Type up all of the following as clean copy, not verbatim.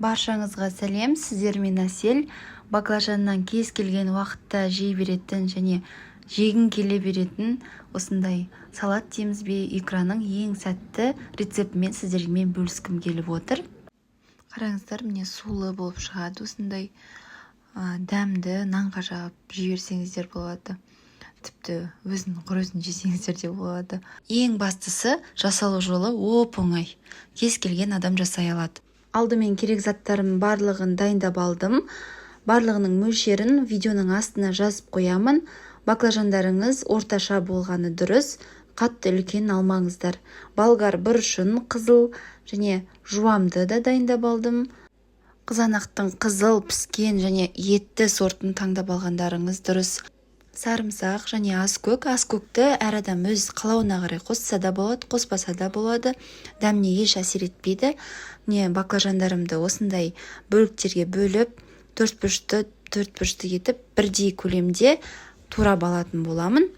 Баршаңызға сәлем, сіздермен Әсел. Баклажаннан кез келген уақытта жей беретін және жегін келе беретін осындай салат дейміз бе, икраның ең сәтті рецептімен сіздермен бөліскім келіп отыр. Қараңыздар, міне сулы болып шығады, осындай дәмді нанға жағып жей берсеңіздер болады. Тіпті құр өзін жесеңіздер де болады. Ең бастысы жасалу жолы оп-оңай. Кез келген адам жасай алады. Алдымен керек заттарым барлығын дайындап алдым. Барлығының мөлшерін видеоның астына жазып қоямын. Баклажандарыңыз орташа болғаны дұрыс. Қатты үлкен алмаңыздар. Болгар бұрышын қызыл және жуамды да дайындап алдым. Қызанақтың қызыл, піскен және етті сортын таңдап алғандарыңыз дұрыс. Сарымсақ және аскөк. Аскөкті әр адам өз қалауына қарай қосса да болады, қоспаса да болады. Дәміне еш әсер етпейді. Баклажандарымды осындай бөліктерге бөліп, төрт-бұрышты етіп, бірдей көлемде турап алатын боламын.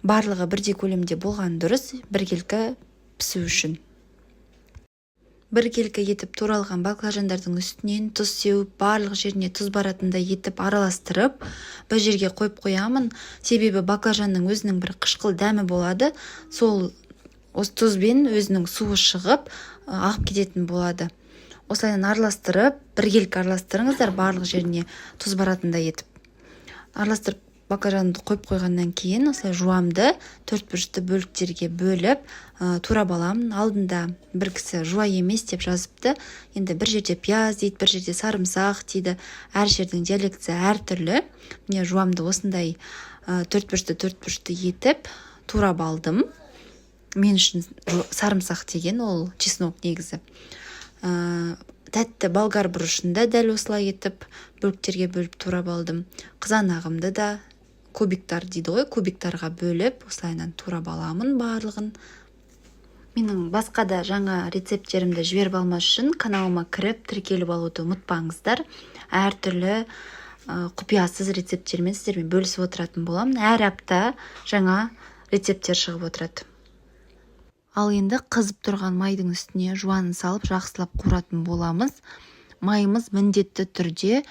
Барлығы бірдей көлемде болған дұрыс, біркелкі пісу үшін. Біркелкі етіп туралған баклажандардың үстінен тұз сеуіп, барлық жеріне тұз баратындай етіп араластырып, бір жерге қойып қоямын. Себебі баклажанның өзінің бір қышқыл дәмі болады. Сол осы тұзбен өзінің суы шығып, ағып кететін болады. Осылайынан араластырып, біркелкі араластырыңыздар, барлық жеріне тұз баратындай етіп. Араластырып баклажанды қойып қойғаннан кейін осылай жуамды төрт-бұрышты бөліктерге бөліп турап аламын. Алдында бір кісі жуа емес деп жазыпты. Енді бір жерде пияз дейді, бір жерде сарымсақ дейді. Әр жердің диалектісі әртүрлі. Міне жуамды осындай төрт-бұрышты етіп турап алдым. Мен үшін сарымсақ деген ол чеснок негізі. Тәтті болгар бұрышында дәл осылай етіп бөліктерге бөліп турап алдым. Қызанағымды да кубиктар дейді ғой, кубиктарға бөліп осылайынан турап аламын барлығын. Менің басқа да жаңа рецепттерімді жіберіп алмас үшін каналыма кіріп тіркеліп алуды ұмытпаңыздар. Әртүрлі құпиясыз рецепттермен сіздермен бөлісіп отыратын боламын. Әр апта жаңа рецепттер шығып отырады. Ал енді қызып тұрған майдың үстіне жуанын салып жақсылап қуыратын боламыз. Майымыз міндетті түрде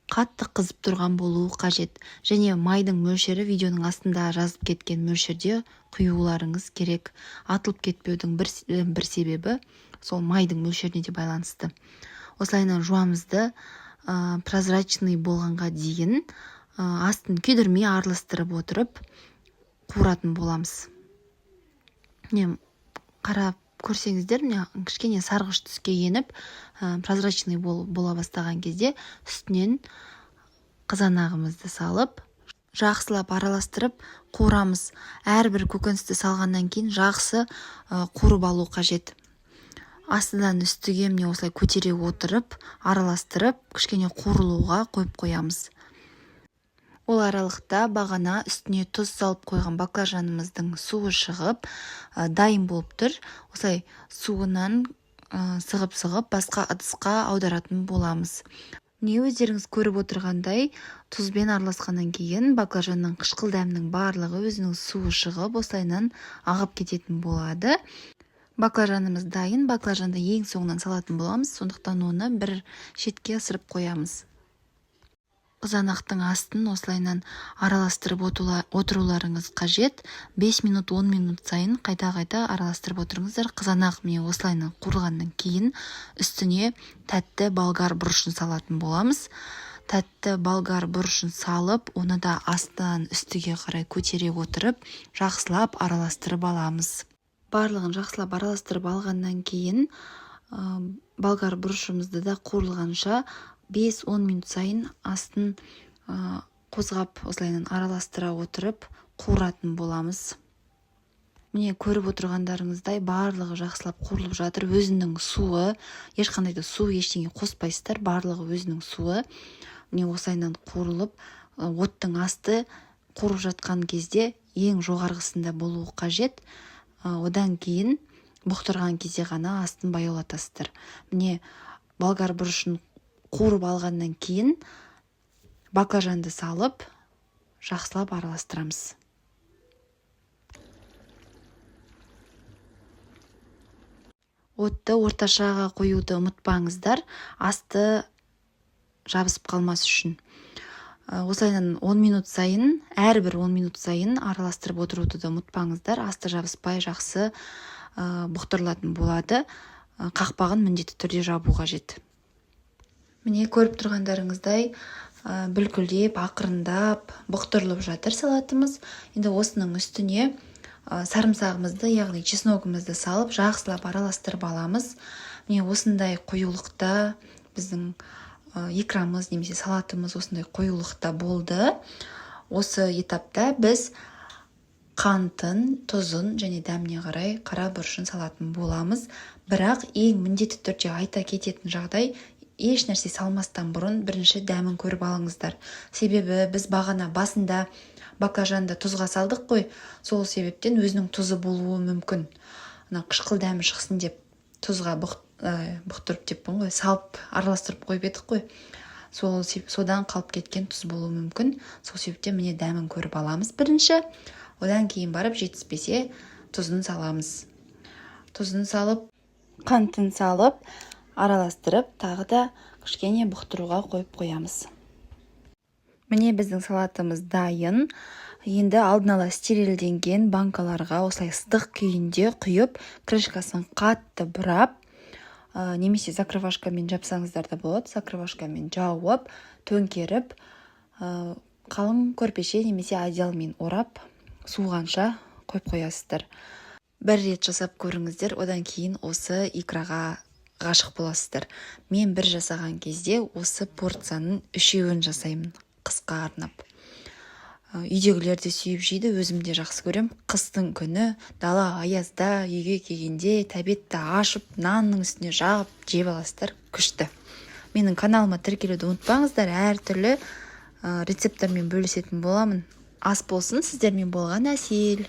қатты қызып тұрған болуы қажет. Және майдың мөлшері видеоның астында жазып кеткен мөлшерде құюларыңыз керек. Атылып кетпеудің бір себебі сол майдың мөлшеріне де байланысты. Осылайынан жуамызды прозрачный болғанға дейін астын күйдірмей араластырып отырып қуыратын боламыз. Қарап көрсеңіздер, кішкене сарғыш түске еніп, прозрачный бола бастаған кезде үстінен қызанағымызды салып, жақсылап араластырып қуырамыз. Әрбір көкөністі салғаннан кейін жақсы қуырып алу қажет. Астыдан үстіге осылай көтере отырып, араластырып, кішкене қуырылуға қойып қоямыз. Ол аралықта бағана үстіне тұз салып қойған баклажанымыздың суы шығып, дайын болып тұр. Осылай суынан сығып басқа ыдысқа аударатын боламыз. Өздеріңіз көріп отырғандай, тұзбен араласқаннан кейін баклажанның қышқыл дәмінің барлығы өзінің суы шығып, осылайынан ағып кететін болады. Баклажанымыз дайын, баклажанды ең соңынан салатын боламыз, сондықтан оны бір шетке ысырып қоямыз. Қызанақтың астын осылайынан араластырып отыруларыңыз қажет. 5 минут, 10 минут сайын қайта араластырып отырыңыздар. Қызанақ осылайынан қуырылғаннан кейін үстіне тәтті болгар бұрышын салатын боламыз. Тәтті болгар бұрышын салып, оны да астынан үстіге қарай көтере отырып, жақсылап араластырып аламыз. Барлығын жақсылап араластырып алғаннан кейін болгар бұрышымызды да қуырылғанша 5-10 минут сайын астын қозғап осылайынан араластыра отырып қуыратын боламыз. Міне көріп отырғандарыңыздай барлығы жақсылап қуырылып жатыр. Өзінің суы, ешқандай да су ештеңе қоспайсыздар, барлығы өзінің суы. Міне осылайынан қуырылып, оттың асты қуырып жатқан кезде ең жоғарғысында болуы қажет. Одан кейін бұқтырған кезде ғана астын баяулатасыздар. Міне болгар бұрышын қуырып алғаннан кейін баклажанды салып жақсылап араластырамыз. Отты орташаға қоюды ұмытпаңыздар, асты жабысып қалмас үшін. Осылайынан 10 минут сайын, әрбір 10 минут сайын араластырып отыруды да ұмытпаңыздар. Асты жабыспай жақсы бұқтырылатын болады. Қақпағын міндетті түрде жабу қажет. Міне көріп тұрғандарыңыздай бүлкілдеп, ақырындап бұқтырылып жатыр салатымыз. Енді осының үстіне сарымсағымызды, яғни чесногымызды салып, жақсылап араластырып аламыз. Міне осындай қоюлықта біздің икрамыз немесе салатымыз осындай қоюлықта болды. Осы этапта біз қантын, тұзын және дәміне қарай қара бұрышын салатын боламыз. Бірақ ең міндетті түрде айта кететін жағдай, еш нәрсе салмастан бұрын бірінші дәмін көріп алыңыздар. Себебі біз бағана басында баклажанды тұзға салдық қой, сол себептен өзінің тұзы болуы мүмкін. Қышқыл дәмі шықсын деп тұзға бұқтырып деппін ғой, салып араластырып қойып едік қой. Содан қалып кеткен тұз болуы мүмкін. Сол себептен міне дәмін көріп аламыз бірінші. Одан кейін барып жетіспесе тұзын саламыз. Тұзын салып, қантын салып, араластырып, тағы да кішкене бұқтыруға қойып қоямыз. Міне біздің салатымыз дайын. Енді алдын ала стерилденген банкаларға осылай ыстық күйінде құйып, крышкасын қатты бұрап, немесе закрывашкамен жапсаңыздар да болады. Закрывашкамен жауып, төңкеріп, қалың көрпеше немесе одеялмен орап, суығанша қойып қоясыздар. Бір рет жасап көріңіздер, одан кейін осы икраға ғашық боласыздар. Мен бір жасаған кезде осы порцияның 3-еуін жасаймын, қысқа арнап. Үйдегілер де сүйіп жейді, өзім де жақсы көрем. Қыстың күні дала аязда үйге келгенде тәбетті ашып, нанның үстіне жағып жеп аласыздар, күшті. Менің каналыма тіркелуді ұмытпаңыздар, әртүрлі рецепттармен бөлісетін боламын. Ас болсын, сіздермен болған Әсел.